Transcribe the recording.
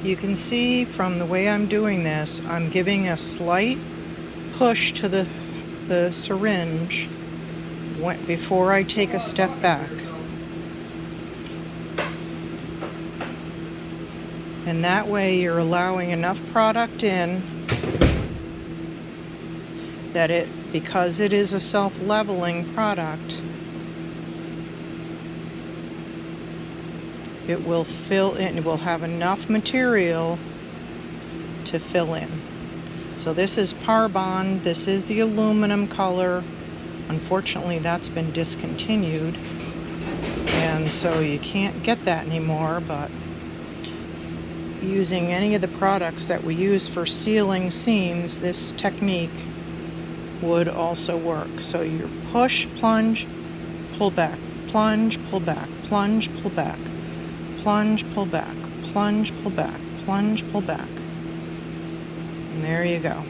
You can see from the way I'm doing this, I'm giving a slight push to the syringe before I take a step back. And that way you're allowing enough product in that because it is a self-leveling product, it will fill in, it will have enough material to fill in. So this is Parbond, this is the aluminum color. Unfortunately, that's been discontinued, and so you can't get that anymore, but using any of the products that we use for sealing seams, this technique would also work. So you push, plunge, pull back, plunge, pull back, plunge, pull back, plunge, pull back, plunge, pull back, plunge, pull back. And there you go.